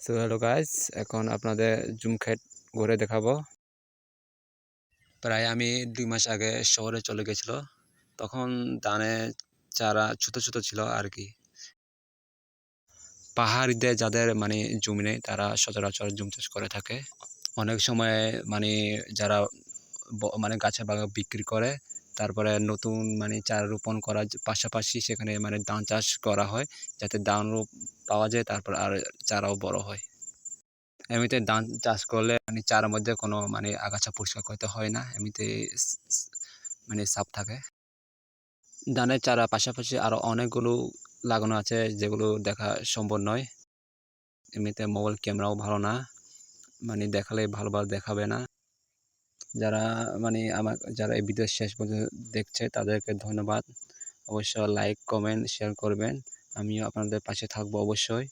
So hello guys, এখন আপনাদের zoom খেত ঘুরে দেখাবো। প্রায় আমি 2 মাস আগে শহরে চলে গেছিল। তখন ধানে চারা ছোট ছোট ছিল আর কি। পাহাড়িদের যাদের জমি নেই তারা সচরাচর জুম চাষ করে থাকে। অনেক সময় যারা গাছের বাগান বিক্রি করে, তারপরে নতুন চারা রোপণ করার পাশাপাশি সেখানে ধান চাষ করা হয়, যাতে ধানও পাওয়া যায়, তারপর আর চারাও বড় হয়। এমনিতে ধান চাষ করলে চারার মধ্যে কোনো আগাছা পরিষ্কার করতে হয় না, এমনিতে সাফ থাকে। ধানের চারা পাশাপাশি আরো অনেকগুলো লাগানো আছে যেগুলো দেখা সম্ভব নয়। এমনিতে মোবাইল ক্যামেরাও ভালো না, দেখালে ভালোভাবে দেখাবে না। যারা যারা এই ভিডিও শেষ পর্যন্ত দেখছে তাদেরকে ধন্যবাদ। অবশ্যই লাইক, কমেন্ট, শেয়ার করবেন। আমিও আপনাদের পাশে থাকবো অবশ্যই।